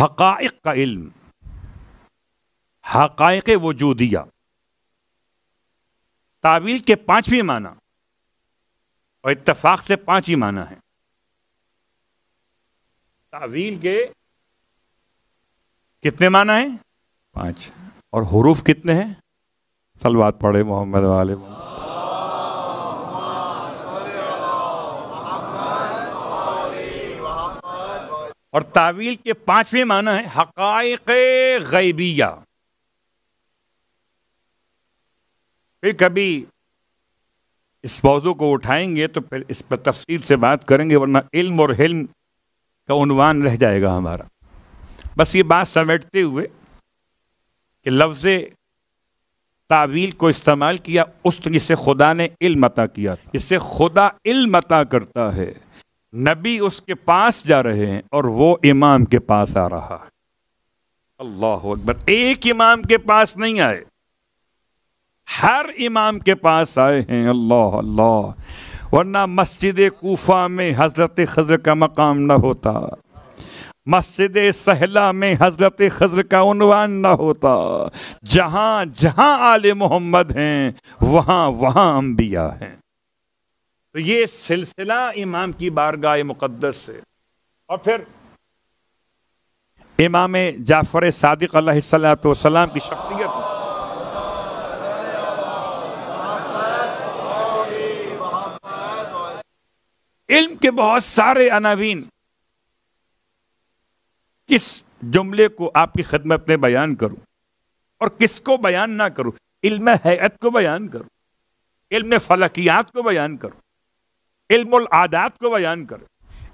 حقائق کا علم، حقائق وجودیہ. تعویل کے 5ویں معنی اور اتفاق سے 5 ہی معنی ہیں. تعویل کے کتنے معنی ہیں؟ 5. اور حروف کتنے ہیں؟ صلوات پڑھے محمد والے محمد. اور تعویل کے 5ویں معنی ہے حقائق غیبیہ. پھر کبھی اس موضوع کو اٹھائیں گے تو پھر اس پر تفصیل سے بات کریں گے، ورنہ علم اور حلم کا عنوان رہ جائے گا ہمارا. بس یہ بات سمیٹتے ہوئے کہ لفظ تعویل کو استعمال کیا اس جس سے خدا نے علم عطا کیا تھا. اس سے خدا علم عطا کرتا ہے، نبی اس کے پاس جا رہے ہیں اور وہ امام کے پاس آ رہا ہے. اللہ اکبر. ایک امام کے پاس نہیں آئے، ہر امام کے پاس آئے ہیں. اللہ اللہ. ورنہ مسجد کوفہ میں حضرت خضر کا مقام نہ ہوتا، مسجد سہلا میں حضرت خضر کا عنوان نہ ہوتا. جہاں جہاں آل محمد ہیں وہاں وہاں انبیاء ہیں. تو یہ سلسلہ امام کی بارگاہ مقدس سے. اور پھر امام جعفر صادق علیہ السلام کی شخصیت، علم کے بہت سارے عناوین. کس جملے کو آپ کی خدمت میں بیان کروں اور کس کو بیان نہ کروں؟ علم ہیئت کو بیان کروں، علم فلکیات کو بیان کروں، علم العادات کو بیان کریں،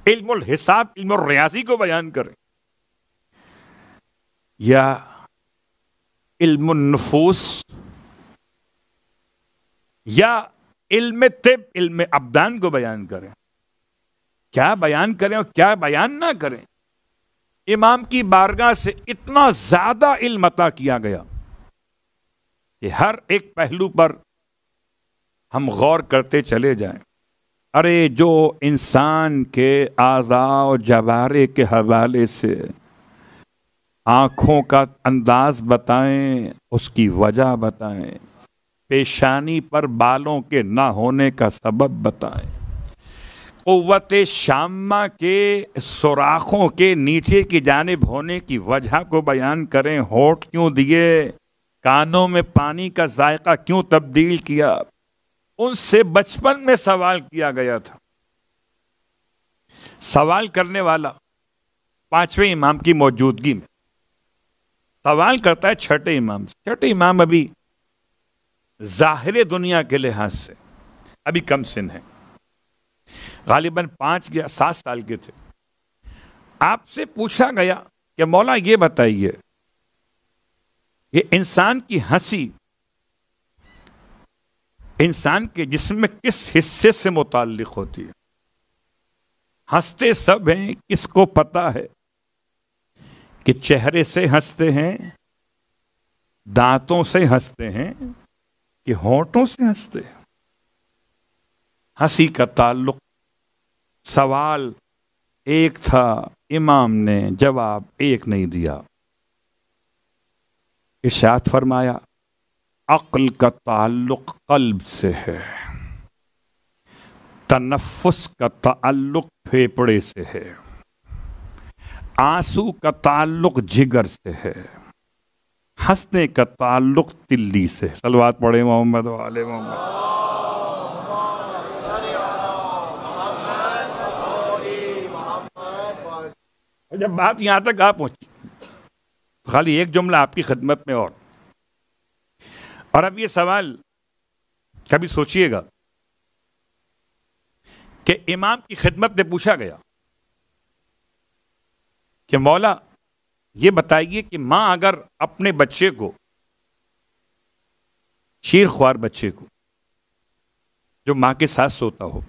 علم الحساب، علم الریاضی کو بیان کریں، یا علم النفوس، یا علم طب، علم ابدان کو بیان کریں. کیا بیان کریں اور کیا بیان نہ کریں؟ امام کی بارگاہ سے اتنا زیادہ علم عطا کیا گیا کہ ہر ایک پہلو پر ہم غور کرتے چلے جائیں. ارے جو انسان کے اعضاء و جوارے کے حوالے سے آنکھوں کا انداز بتائیں، اس کی وجہ بتائیں، پیشانی پر بالوں کے نہ ہونے کا سبب بتائیں، قوت شامہ کے سوراخوں کے نیچے کی جانب ہونے کی وجہ کو بیان کریں. ہونٹ کیوں دیے، کانوں میں پانی کا ذائقہ کیوں تبدیل کیا، ان سے بچپن میں سوال کیا گیا تھا. سوال کرنے والا 5ویں امام کی موجودگی میں سوال کرتا ہے 6ٹھے امام سے. 6ٹھے امام ابھی ظاہر دنیا کے لحاظ سے ابھی کم سن ہیں، غالباً 5 یا 7 سال کے تھے. آپ سے پوچھا گیا کہ مولا یہ بتائیے، یہ انسان کی ہنسی انسان کے جسم میں کس حصے سے متعلق ہوتی ہے؟ ہنستے سب ہیں، کس کو پتا ہے کہ چہرے سے ہنستے ہیں، دانتوں سے ہنستے ہیں کہ ہونٹوں سے ہنستے ہیں؟ ہنسی کا تعلق، سوال ایک تھا، امام نے جواب ایک نہیں دیا. ارشاد فرمایا عقل کا تعلق قلب سے ہے، تنفس کا تعلق پھیپڑے سے ہے، آنسو کا تعلق جگر سے ہے، ہنسنے کا تعلق تلی سے. صلوات پڑھے محمد والے محمد. جب بات یہاں تک آپ پہنچی، خالی ایک جملہ آپ کی خدمت میں اور اب یہ سوال کبھی سوچئے گا کہ امام کی خدمت میں پوچھا گیا کہ مولا یہ بتائیے کہ ماں اگر اپنے بچے کو، شیر خوار بچے کو جو ماں کے ساتھ سوتا ہو،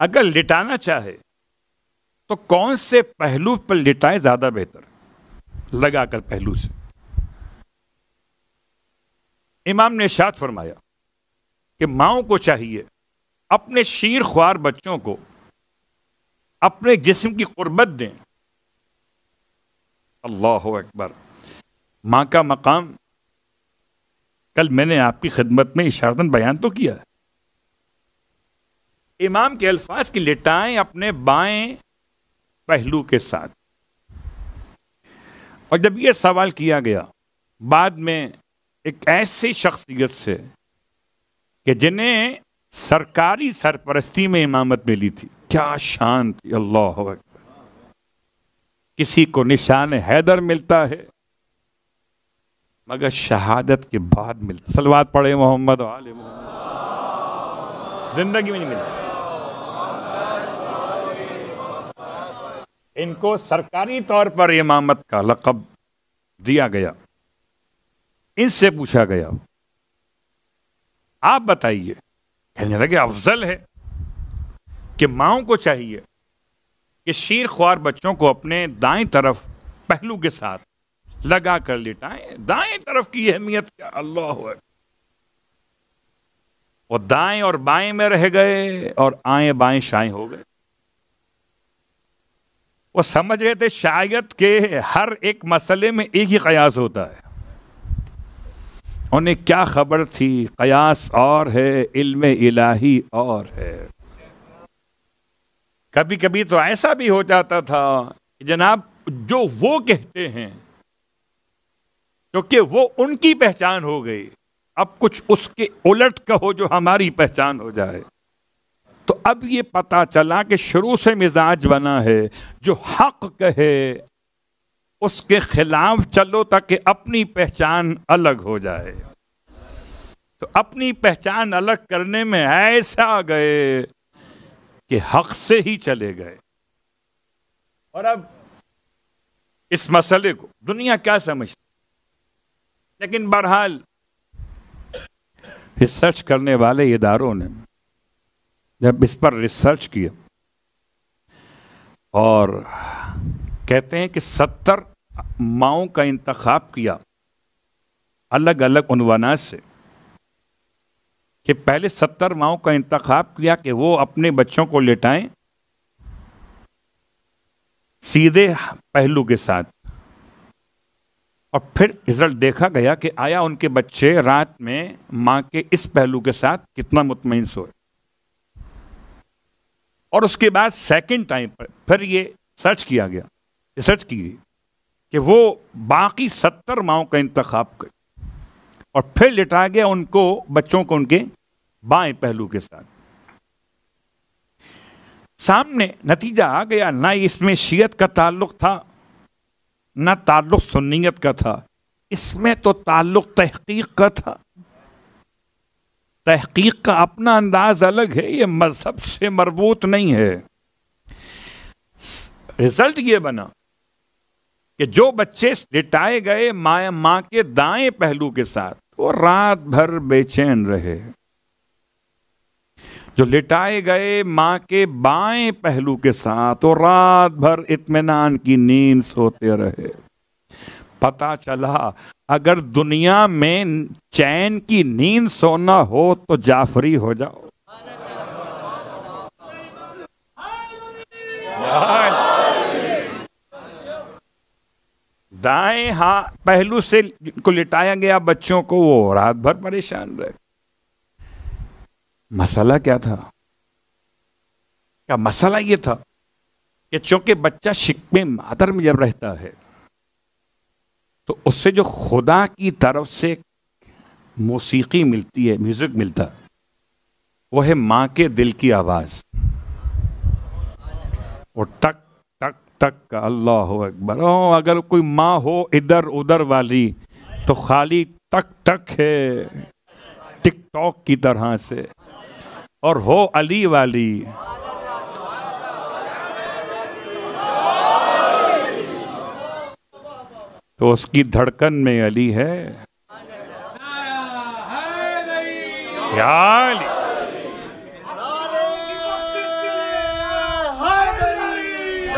اگر لٹانا چاہے تو کون سے پہلو پر لٹائے زیادہ بہتر؟ لگا کر پہلو سے. امام نے ارشاد فرمایا کہ ماؤں کو چاہیے اپنے شیر خوار بچوں کو اپنے جسم کی قربت دیں اللہ اکبر. ماں کا مقام کل میں نے آپ کی خدمت میں اشارتاً بیان تو کیا. امام کے الفاظ کی لٹائیں اپنے بائیں پہلو کے ساتھ. اور جب یہ سوال کیا گیا بعد میں ایک ایسی شخصیت سے کہ جنہیں سرکاری سرپرستی میں امامت ملی تھی، کیا شان تھی. اللہ اکبر. کسی کو نشان حیدر ملتا ہے مگر شہادت کے بعد ملتا. صلوات پڑھے محمد و آل محمد. زندگی میں نہیں ملتا. ان کو سرکاری طور پر امامت کا لقب دیا گیا. ان سے پوچھا گیا آپ بتائیے. کہنے لگے افضل ہے کہ ماؤں کو چاہیے کہ شیر خوار بچوں کو اپنے دائیں طرف پہلو کے ساتھ لگا کر لٹائیں. دائیں طرف کی اہمیت کیا. اللہ ہے. وہ دائیں اور بائیں میں رہ گئے اور آئیں بائیں شائیں ہو گئے. وہ سمجھ رہے تھے شاید کہ ہر ایک مسئلے میں ایک ہی قیاس ہوتا ہے. انہیں کیا خبر تھی قیاس اور ہے علم الہی اور ہے. کبھی کبھی تو ایسا بھی ہو جاتا تھا کہ جناب جو وہ کہتے ہیں کیونکہ وہ ان کی پہچان ہو گئی، اب کچھ اس کے الٹ کہو جو ہماری پہچان ہو جائے. تو اب یہ پتا چلا کہ شروع سے مزاج بنا ہے جو حق کہے اس کے خلاف چلو تاکہ اپنی پہچان الگ ہو جائے. تو اپنی پہچان الگ کرنے میں ایسا گئے کہ حق سے ہی چلے گئے. اور اب اس مسئلے کو دنیا کیا سمجھتی، لیکن بہرحال ریسرچ کرنے والے اداروں نے جب اس پر ریسرچ کیا اور کہتے ہیں کہ 70 ماؤں کا انتخاب کیا الگ الگ عنوانات سے، کہ پہلے 70 ماؤں کا انتخاب کیا کہ وہ اپنے بچوں کو لٹائیں سیدھے پہلو کے ساتھ، اور پھر رزلٹ دیکھا گیا کہ آیا ان کے بچے رات میں ماں کے اس پہلو کے ساتھ کتنا مطمئن سوئے. اور اس کے بعد سیکنڈ ٹائم پر پھر یہ سرچ کیا گیا، ریسرچ کی گئی کہ وہ باقی 70 ماؤں کا انتخاب کرے اور پھر لٹا گیا ان کو بچوں کو ان کے بائیں پہلو کے ساتھ. سامنے نتیجہ آ گیا، نہ اس میں شیعت کا تعلق تھا نہ تعلق سنیت کا تھا، اس میں تو تعلق تحقیق کا تھا. تحقیق کا اپنا انداز الگ ہے، یہ مذہب سے مربوط نہیں ہے. رزلٹ یہ بنا کہ جو بچے لٹائے گئے ماں کے دائیں پہلو کے ساتھ وہ رات بھر بے چین رہے، جو لٹائے گئے ماں کے بائیں پہلو کے ساتھ وہ رات بھر اطمینان کی نیند سوتے رہے. پتا چلا اگر دنیا میں چین کی نیند سونا ہو تو جعفری ہو جاؤ. دائیں پہلو سے کو لٹایا گیا بچوں کو، وہ رات بھر پریشان رہے. مسئلہ کیا تھا؟ مسئلہ یہ تھا کہ چونکہ بچہ شکم مادر میں جب رہتا ہے تو اس سے جو خدا کی طرف سے موسیقی ملتی ہے، میوزک ملتا ہے، وہ ہے ماں کے دل کی آواز. وہ ٹک ٹک ٹک کا. اللہ اکبر. اگر کوئی ماں ہو ادھر ادھر والی تو خالی ٹک ٹک ہے ٹک ٹاک کی طرح سے، اور ہو علی والی تو اس کی دھڑکن میں علی ہے. یا علی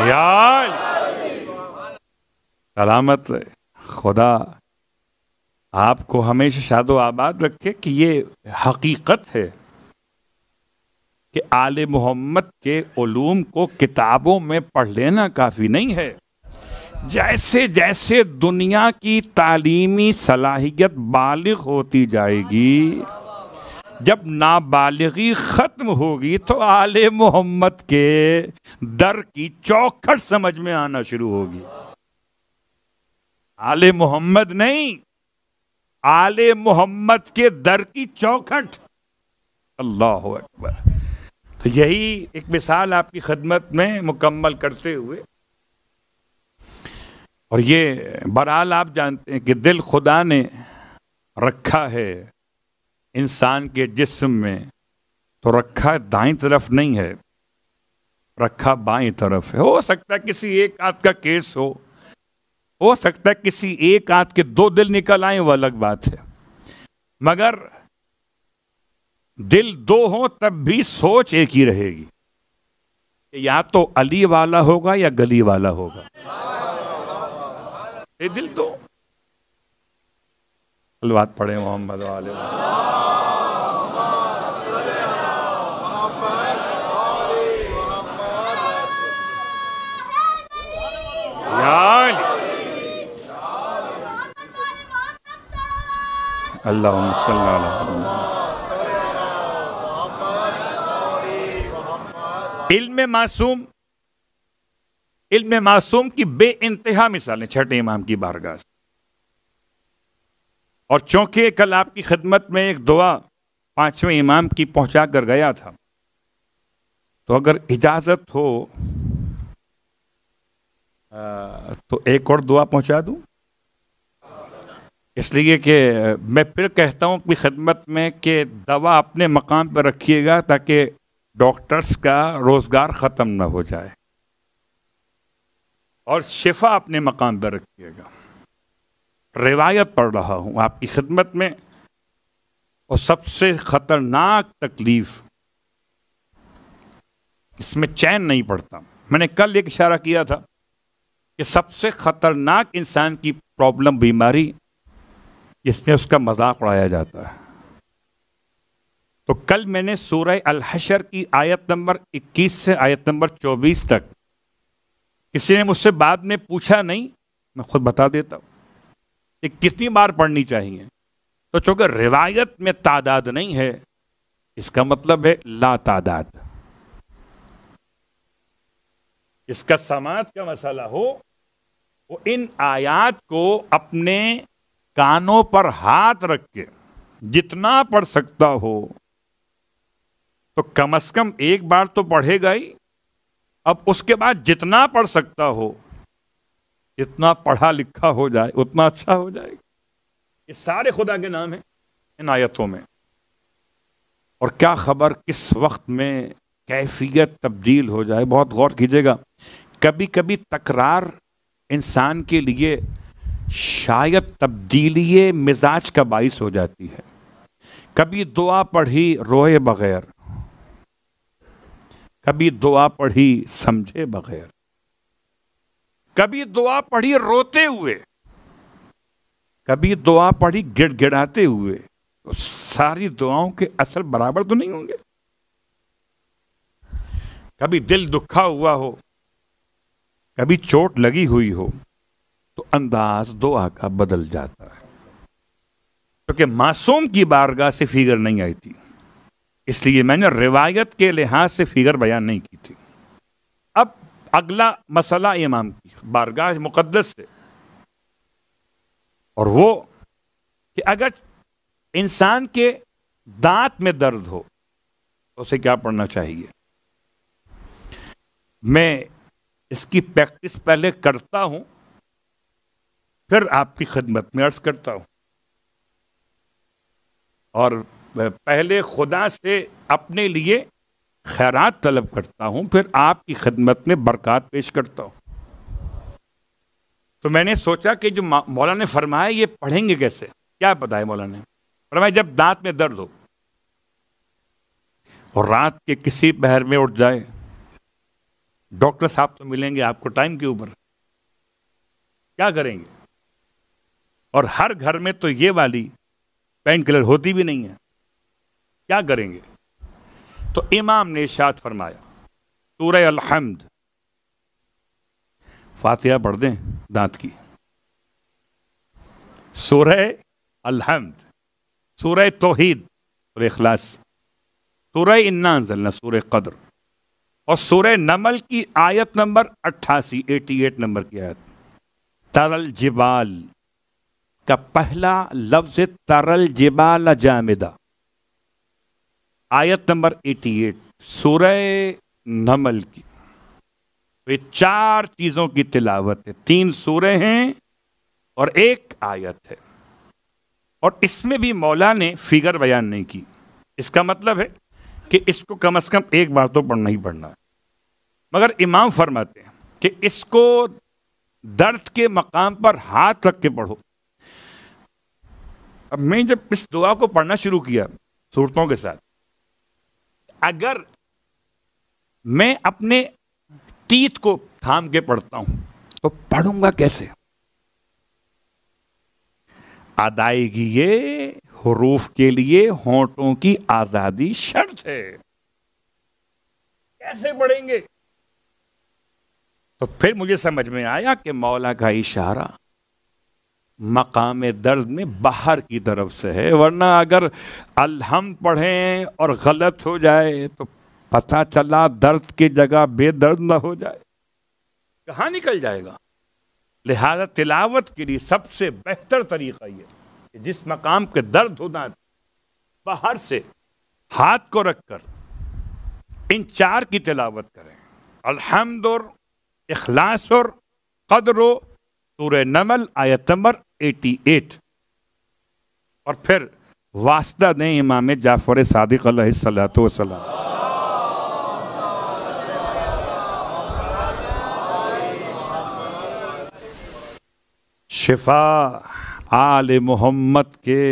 یا علی. سلامت رہے. خدا آپ کو ہمیشہ شاد و آباد رکھے کہ یہ حقیقت ہے کہ آل محمد کے علوم کو کتابوں میں پڑھ لینا کافی نہیں ہے. جیسے جیسے دنیا کی تعلیمی صلاحیت بالغ ہوتی جائے گی، جب نابالغی ختم ہوگی تو آل محمد کے در کی چوکھٹ سمجھ میں آنا شروع ہوگی. آل محمد نہیں، آل محمد کے در کی چوکھٹ. اللہ اکبر. تو یہی ایک مثال آپ کی خدمت میں مکمل کرتے ہوئے، اور یہ بہرحال آپ جانتے ہیں کہ دل خدا نے رکھا ہے انسان کے جسم میں، تو رکھا دائیں طرف نہیں ہے، رکھا بائیں طرف ہے. ہو سکتا ہے کسی ایک آدھ کا کیس ہو سکتا ہے کسی ایک آدھ کے دو دل نکل آئیں، وہ الگ بات ہے، مگر دل دو ہوں تب بھی سوچ ایک ہی رہے گی کہ یا تو علی والا ہوگا یا گلی والا ہوگا. یہ دل دو. الوات پڑھیں محمد والے. اللہم صلی اللہ علیہ وسلم. علم معصوم کی بے انتہا مثالیں چھٹے امام کی بارگاہ سے. اور چونکہ کل آپ کی خدمت میں ایک دعا پانچویں امام کی پہنچا کر گیا تھا، تو اگر اجازت ہو تو ایک اور دعا پہنچا دوں، اس لیے کہ میں پھر کہتا ہوں کہ خدمت میں کہ دوا اپنے مقام پر رکھیے گا تاکہ ڈاکٹرز کا روزگار ختم نہ ہو جائے، اور شفا اپنے مقام پر رکھیے گا. روایت پڑھ رہا ہوں آپ کی خدمت میں، اور سب سے خطرناک تکلیف، اس میں چین نہیں پڑتا. میں نے کل ایک اشارہ کیا تھا کہ سب سے خطرناک انسان کی پرابلم، بیماری، جس میں اس کا مذاق اڑایا جاتا ہے. تو کل میں نے سورہ الحشر کی آیت نمبر 21 سے آیت نمبر 24 تک، کسی نے مجھ سے بعد میں پوچھا نہیں، میں خود بتا دیتا ہوں کہ کتنی بار پڑھنی چاہیے. تو چونکہ روایت میں تعداد نہیں ہے، اس کا مطلب ہے لا تعداد. اس کا سماعت کا مسئلہ ہو، وہ ان آیات کو اپنے کانوں پر ہاتھ رکھ کے جتنا پڑھ سکتا ہو، تو کم از کم ایک بار تو پڑھے گا ہی. اب اس کے بعد جتنا پڑھ سکتا ہو، جتنا پڑھا لکھا ہو جائے اتنا اچھا ہو جائے گا. یہ سارے خدا کے نام ہیں ان آیتوں میں. اور کیا خبر کس وقت میں کیفیت تبدیل ہو جائے. بہت غور کیجیے گا. کبھی کبھی تکرار انسان کے لیے شاید تبدیلی مزاج کا باعث ہو جاتی ہے. کبھی دعا پڑھی روئے بغیر، کبھی دعا پڑھی سمجھے بغیر، کبھی دعا پڑھی روتے ہوئے، کبھی دعا پڑھی گڑ گڑاتے ہوئے. تو ساری دعاؤں کے اثر برابر تو نہیں ہوں گے. کبھی دل دکھا ہوا ہو، کبھی چوٹ لگی ہوئی ہو، تو انداز دعا کا بدل جاتا ہے. کیونکہ معصوم کی بارگاہ سے فگر نہیں آئی تھی، اس لیے میں نے روایت کے لحاظ سے فگر بیان نہیں کی تھی. اب اگلا مسئلہ امام کی بارگاہ مقدس سے، اور وہ کہ اگر انسان کے دانت میں درد ہو تو اسے کیا پڑھنا چاہیے. میں اس کی پریکٹس پہلے کرتا ہوں، پھر آپ کی خدمت میں عرض کرتا ہوں. اور پہلے خدا سے اپنے لیے خیرات طلب کرتا ہوں، پھر آپ کی خدمت میں برکات پیش کرتا ہوں. تو میں نے سوچا کہ جو مولا نے فرمایا یہ پڑھیں گے کیسے. کیا پتا ہے مولا نے فرمایا جب دانت میں درد ہو اور رات کے کسی پہر میں اٹھ جائے، ڈاکٹر صاحب تو ملیں گے آپ کو ٹائم کے اوپر، کیا کریں گے. اور ہر گھر میں تو یہ والی پین کلر ہوتی بھی نہیں ہے، کیا کریں گے. تو امام نے ارشاد فرمایا سورہ الحمد، فاتحہ پڑھ دیں. دانت کی، سورہ الحمد، سورہ توحید، سورہ اخلاص، سورہ انا انزلنا، سورہ قدر، اور سورہ نمل کی آیت نمبر 88 نمبر کی آیت، ترل جبال کا پہلا لفظ ترل جبال جامدہ، آیت نمبر 88 سورہ نمل کی۔ یہ 4 چیزوں کی تلاوت ہے، 3 سورے ہیں اور 1 آیت ہے، اور اس میں بھی مولا نے فگر بیان نہیں کی۔ اس کا مطلب ہے کہ اس کو کم از کم 1 بار تو پڑھنا ہی پڑھنا ہے، مگر امام فرماتے ہیں کہ اس کو درد کے مقام پر ہاتھ رکھ کے پڑھو۔ اب میں جب اس دعا کو پڑھنا شروع کیا صورتوں کے ساتھ، اگر میں اپنے ٹیت کو تھام کے پڑھتا ہوں تو پڑھوں گا کیسے؟ ادائیگی یہ حروف کے لیے ہونٹوں کی آزادی شرط ہے، کیسے پڑھیں گے؟ تو پھر مجھے سمجھ میں آیا کہ مولا کا اشارہ مقام درد میں باہر کی طرف سے ہے، ورنہ اگر الحمد پڑھیں اور غلط ہو جائے تو پتہ چلا درد کی جگہ بے درد نہ ہو جائے، کہاں نکل جائے گا؟ لہذا تلاوت کے لیے سب سے بہتر طریقہ یہ کہ جس مقام کے درد ہونا باہر سے ہاتھ کو رکھ کر ان 4 کی تلاوت کریں، الحمد اور اخلاص اور قدر و سورہ نمل آیت نمبر 88، اور پھر واسطہ دیں امام جعفر صادق علیہ الصلوۃ والسلام۔ شفا آل محمد کے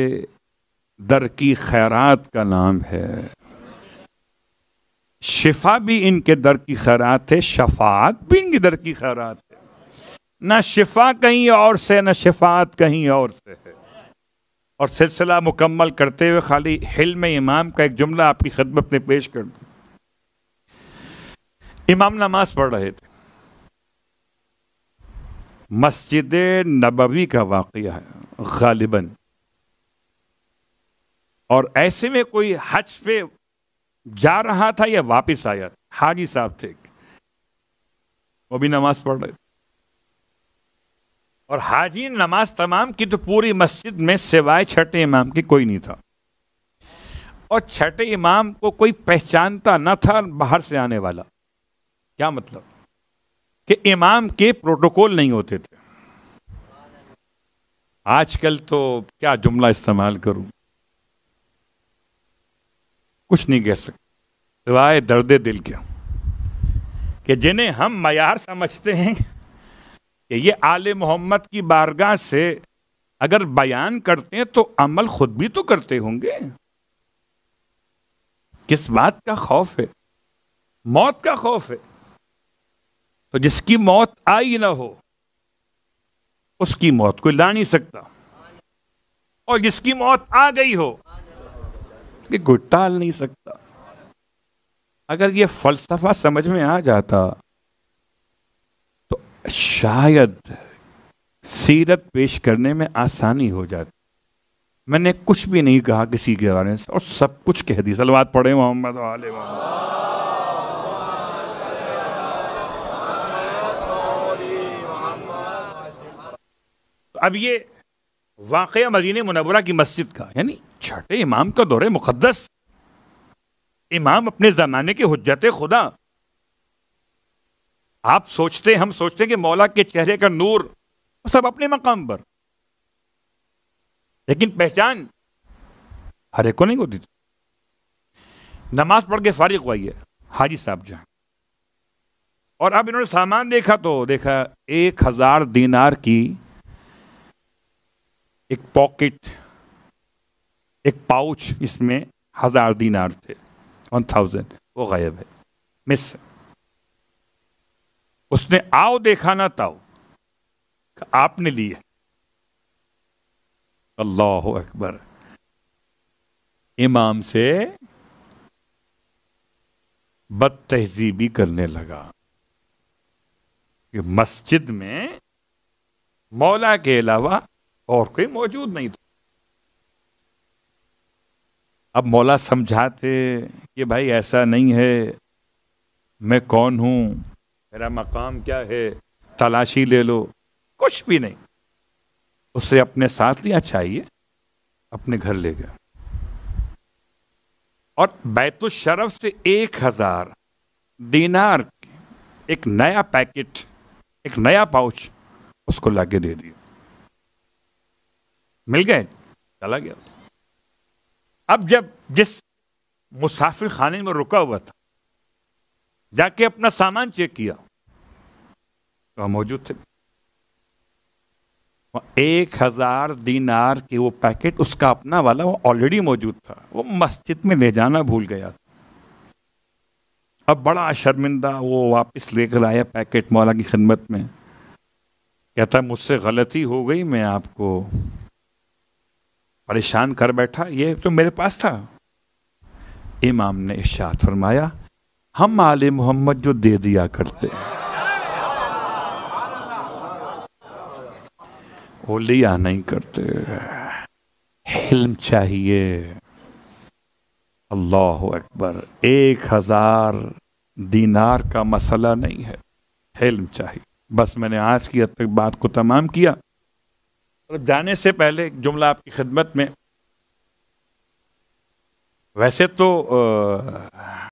در کی خیرات کا نام ہے، شفا بھی ان کے در کی خیرات ہے، شفاعت بھی ان کے در کی خیرات ہے، نہ شفا کہیں اور سے نہ شفاعت کہیں اور سے ہے۔ اور سلسلہ مکمل کرتے ہوئے خالی حلم امام کا ایک جملہ آپ کی خدمت میں پیش کر دوں۔ امام نماز پڑھ رہے تھے، مسجد نبوی کا واقعہ ہے غالباً، اور ایسے میں کوئی حج پہ جا رہا تھا یا واپس آیا، حاجی صاحب تھے، وہ بھی نماز پڑھ رہے تھے، اور حاجی نماز تمام کی تو پوری مسجد میں سوائے چھٹے امام کی کوئی نہیں تھا، اور چھٹے امام کو کوئی پہچانتا نہ تھا باہر سے آنے والا۔ کیا مطلب؟ کہ امام کے پروٹوکول نہیں ہوتے تھے۔ آج کل تو کیا جملہ استعمال کروں، کچھ نہیں کہہ سکتے سوائے درد دل کیا، کہ جنہیں ہم معیار سمجھتے ہیں کہ یہ آل محمد کی بارگاہ سے اگر بیان کرتے ہیں تو عمل خود بھی تو کرتے ہوں گے۔ کس بات کا خوف ہے؟ موت کا خوف ہے۔ تو جس کی موت آئی نہ ہو اس کی موت کوئی لا نہیں سکتا، اور جس کی موت آ گئی ہو کہ کوئی ٹال نہیں سکتا۔ اگر یہ فلسفہ سمجھ میں آ جاتا تو شاید سیرت پیش کرنے میں آسانی ہو جاتی۔ میں نے کچھ بھی نہیں کہا کسی کے بارے میں اور سب کچھ کہہ دی۔ صلوات پڑھیں محمد و آل محمد۔ اب یہ واقعہ مدینہ منورہ کی مسجد کا، یعنی چھٹے امام کا دور مقدس، امام اپنے زمانے کے حجت خدا۔ آپ سوچتے، ہم سوچتے کہ مولا کے چہرے کا نور سب اپنے مقام پر، لیکن پہچان ہر ایک کو نہیں ہوتی تھی۔ نماز پڑھ کے فارغ ہوئی ہے حاجی صاحب جہاں، اور اب انہوں نے سامان دیکھا تو دیکھا 1000 دینار کی ایک پاکٹ، ایک پاؤچ، اس میں 1000 دینار تھے، 1000، وہ غائب ہے، مس۔ اس نے آؤ دیکھا نہ تاؤ، آپ نے لیے۔ اللہ اکبر۔ امام سے بد تہذیبی کرنے لگا کہ مسجد میں مولا کے علاوہ اور کوئی موجود نہیں تھا. اب مولا سمجھاتے کہ بھائی ایسا نہیں ہے، میں کون ہوں، میرا مقام کیا ہے، تلاشی لے لو. کچھ بھی نہیں. اسے اپنے ساتھ لیا چاہیے، اپنے گھر لے گیا اور بیت الشرف سے 1000 دینار ایک نیا پیکٹ، ایک نیا پاؤچ اس کو لا کے دے دیا. مل گئے، چلا گیا. اب جب جس مسافر خانے میں رکا ہوا تھا جا کے اپنا سامان چیک کیا تو وہ موجود تھے. 1000 دینار کی وہ پیکٹ اس کا اپنا والا وہ آلریڈی موجود تھا. وہ مسجد میں لے جانا بھول گیا تھا. اب بڑا شرمندہ وہ واپس لے کر آیا پیکٹ مولا کی خدمت میں. کہتا مجھ سے غلطی ہو گئی، میں آپ کو پریشان کر بیٹھا، یہ تو میرے پاس تھا. امام نے ارشاد فرمایا ہم آل محمد جو دے دیا کرتے وہ لیا نہیں کرتے. علم چاہیے. اللہ اکبر. 1000 دینار کا مسئلہ نہیں ہے، علم چاہیے. بس میں نے آج کی حد تک بات کو تمام کیا. اور جانے سے پہلے ایک جملہ آپ کی خدمت میں. ویسے تو